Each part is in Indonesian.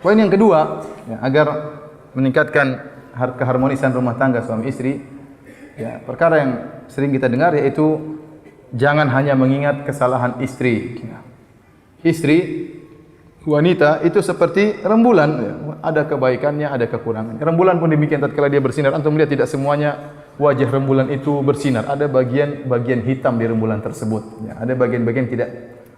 Poin yang kedua, ya, agar meningkatkan keharmonisan rumah tangga suami istri, ya, perkara yang sering kita dengar yaitu jangan hanya mengingat kesalahan istri. Ya. Istri wanita itu seperti rembulan, ya. Ada kebaikannya, ada kekurangannya. Rembulan pun demikian, tatkala dia bersinar, antum melihat tidak semuanya wajah rembulan itu bersinar. Ada bagian hitam di rembulan tersebut. Ya. Ada bagian-bagian tidak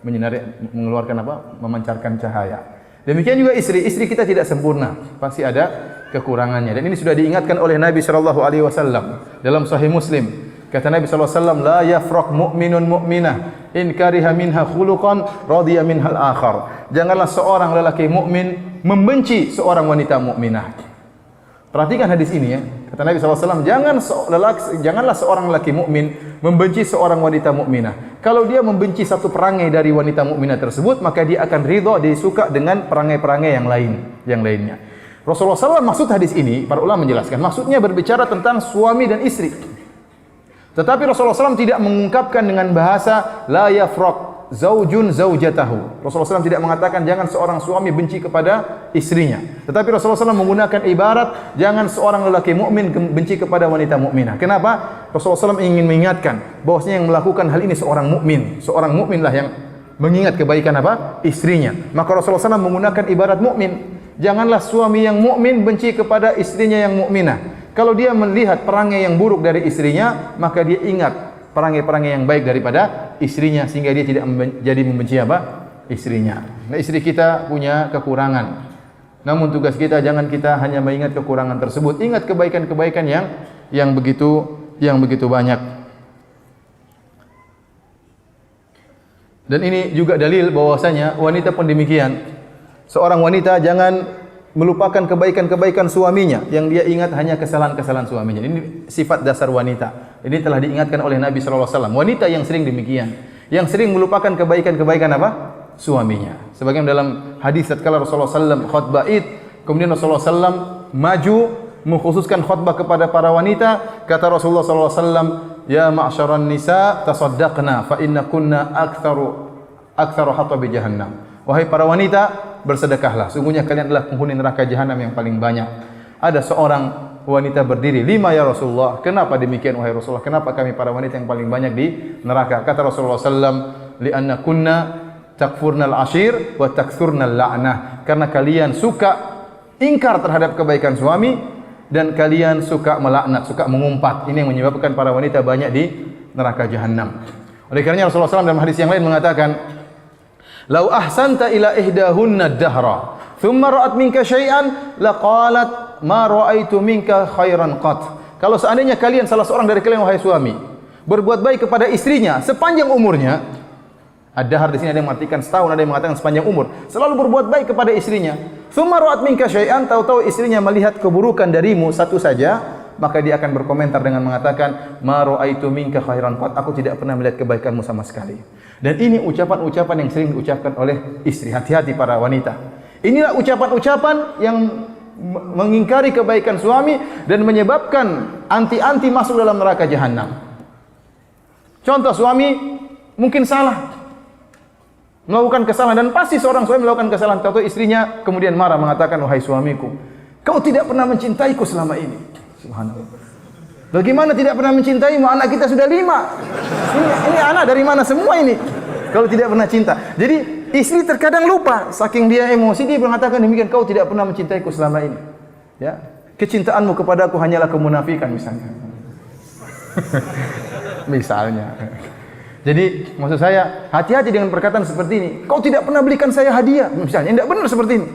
menyinari, mengeluarkan apa? Memancarkan cahaya. Demikian juga istri kita tidak sempurna, pasti ada kekurangannya. Dan ini sudah diingatkan oleh Nabi sallallahu alaihi wasallam dalam Sahih Muslim. Kata Nabi sallallahu alaihi wasallam, "La yafraq mu'minun mu'minah in kariha minha khuluqan radiya minhal akhar." Janganlah seorang lelaki mukmin membenci seorang wanita mukminah. Perhatikan hadis ini, ya. Kata Nabi SAW, janganlah seorang lelaki mukmin membenci seorang wanita mukminah. Kalau dia membenci satu perangai dari wanita mukminah tersebut, maka dia akan ridha, dia suka dengan perangai-perangai yang lainnya. Rasulullah SAW maksud hadis ini, para ulama menjelaskan, maksudnya berbicara tentang suami dan istri. Tetapi Rasulullah SAW tidak mengungkapkan dengan bahasa la yafraq zaujun zaujatahu. Rasulullah SAW tidak mengatakan jangan seorang suami benci kepada istrinya. Tetapi Rasulullah SAW menggunakan ibarat jangan seorang lelaki mukmin benci kepada wanita mukminah. Kenapa? Rasulullah SAW ingin mengingatkan bahwasanya yang melakukan hal ini seorang mukmin. Seorang mukminlah yang mengingat kebaikan apa? Istrinya. Maka Rasulullah SAW menggunakan ibarat mukmin. Janganlah suami yang mukmin benci kepada istrinya yang mukminah. Kalau dia melihat perangai yang buruk dari istrinya, maka dia ingat perangai-perangai yang baik daripada istrinya sehingga dia tidak jadi membenci apa? Istrinya. Nah, istri kita punya kekurangan. Namun tugas kita jangan kita hanya mengingat kekurangan tersebut, ingat kebaikan-kebaikan yang begitu banyak. Dan ini juga dalil bahwasanya wanita pun demikian. Seorang wanita jangan melupakan kebaikan-kebaikan suaminya, yang dia ingat hanya kesalahan-kesalahan suaminya. Ini sifat dasar wanita. Ini telah diingatkan oleh Nabi sallallahu alaihi wasallam. Wanita yang sering demikian, yang sering melupakan kebaikan-kebaikan apa? Suaminya. Sebagaimana dalam hadis tatkala Rasulullah sallallahu alaihi wasallam khutbah Id, kemudian Rasulullah sallallahu alaihi wasallam maju mengkhususkan khutbah kepada para wanita, kata Rasulullah sallallahu alaihi wasallam, "Ya ma'syaran nisa, tasaddaqna fa innakunna aktsaru hatabi jahannam." Wahai para wanita, bersedekahlah. Sungguhnya kalian adalah penghuni neraka jahanam yang paling banyak. Ada seorang wanita berdiri, "Lima ya Rasulullah." Kenapa demikian wahai Rasulullah? Kenapa kami para wanita yang paling banyak di neraka? Kata Rasulullah sallam, "Li'anna kunna takfurnal ashir wa takthurnal la'nah." Karena kalian suka ingkar terhadap kebaikan suami dan kalian suka melaknat, suka mengumpat. Ini yang menyebabkan para wanita banyak di neraka jahanam. Oleh karenanya Rasulullah SAW dalam hadis yang lain mengatakan, "Lau ahsanta ila ihdahunna dahra, thumma ra'at minka syai'an, laqalat ma ra'aitu minka khairan qat." Kalau seandainya kalian, salah seorang dari kalian wahai suami, berbuat baik kepada istrinya sepanjang umurnya, ad-dahr di sini ada yang mengartikan setahun, ada yang mengatakan sepanjang umur, selalu berbuat baik kepada istrinya. Thumma ra'at minka syai'an, tahu-tahu istrinya melihat keburukan darimu satu saja, maka dia akan berkomentar dengan mengatakan, "Ma ra'aitu minka khairan qat." Aku tidak pernah melihat kebaikanmu sama sekali. Dan ini ucapan-ucapan yang sering diucapkan oleh istri. Hati-hati para wanita. Inilah ucapan-ucapan yang mengingkari kebaikan suami dan menyebabkan anti-anti masuk dalam neraka jahanam. Contoh, suami mungkin salah, melakukan kesalahan, dan pasti seorang suami melakukan kesalahan. Tahu istrinya kemudian marah mengatakan, "Wahai suamiku, kau tidak pernah mencintaiku selama ini." Subhanallah. Bagaimana tidak pernah mencintaimu? Anak kita sudah 5. Ini anak dari mana semua ini? Kalau tidak pernah cinta. Jadi istri terkadang lupa, saking dia emosi dia mengatakan demikian, "Kau tidak pernah mencintaiku selama ini." Ya, kecintaanmu kepadaku hanyalah kemunafikan misalnya. Misalnya. Jadi maksud saya, hati-hati dengan perkataan seperti ini. "Kau tidak pernah belikan saya hadiah." Misalnya, tidak benar seperti ini.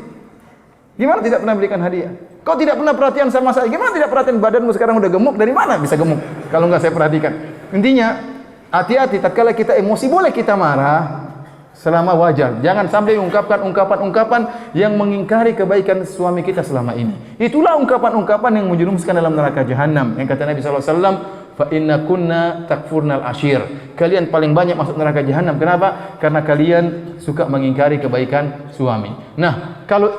Gimana tidak pernah belikan hadiah? Kau tidak pernah perhatian sama saya. Gimana tidak perhatian? Badanmu sekarang udah gemuk. Dari mana bisa gemuk? Kalau enggak saya perhatikan. Intinya, hati-hati. Tatkala kita emosi, boleh kita marah selama wajar. Jangan sampai mengungkapkan ungkapan-ungkapan yang mengingkari kebaikan suami kita selama ini. Itulah ungkapan-ungkapan yang menjerumuskan dalam neraka jahanam. Yang kata Nabi SAW, "Fa inna kunna takfurnal ashir." Kalian paling banyak masuk neraka jahanam. Kenapa? Karena kalian suka mengingkari kebaikan suami. Nah, kalau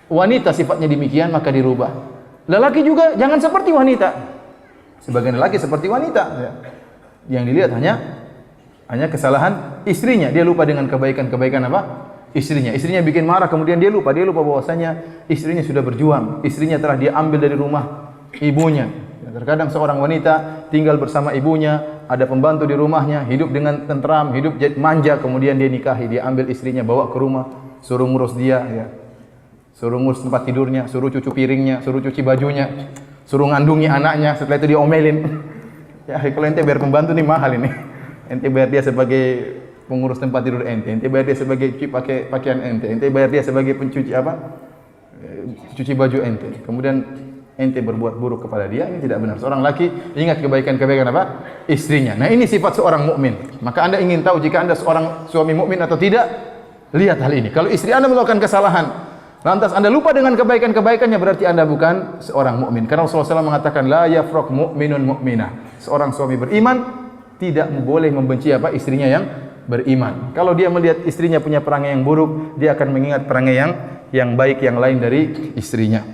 wanita sifatnya demikian, maka dirubah. Lelaki juga jangan seperti wanita. Sebagian lelaki seperti wanita, ya. Yang dilihat hanya kesalahan istrinya. Dia lupa dengan kebaikan-kebaikan apa? istrinya. Istrinya bikin marah, kemudian dia lupa bahwasanya istrinya sudah berjuang, istrinya telah dia ambil dari rumah ibunya. Terkadang seorang wanita tinggal bersama ibunya, ada pembantu di rumahnya, hidup dengan tentram, hidup manja, kemudian dia nikahi, dia ambil istrinya, bawa ke rumah, suruh ngurus dia, ya. Suruh ngurus tempat tidurnya, suruh cuci piringnya, suruh cuci bajunya, suruh ngandungi anaknya, setelah itu diomelin. Ya, kalau ente bayar pembantu nih mahal ini. Ente bayar dia sebagai pengurus tempat tidur ente bayar dia sebagai cuci pakaian ente bayar dia sebagai pencuci cuci baju ente. Kemudian ente berbuat buruk kepada dia, ini tidak benar. Seorang laki ingat kebaikan-kebaikan apa? Istrinya. Nah, ini sifat seorang mukmin. Maka Anda ingin tahu jika Anda seorang suami mukmin atau tidak? Lihat hal ini. Kalau istri Anda melakukan kesalahan, lantas Anda lupa dengan kebaikan-kebaikannya, berarti Anda bukan seorang mukmin. Karena Rasulullah SAW mengatakan la yafraq mu'minun mu'minah. Seorang suami beriman tidak boleh membenci istrinya yang beriman. Kalau dia melihat istrinya punya perangai yang buruk, dia akan mengingat perangai yang baik yang lain dari istrinya.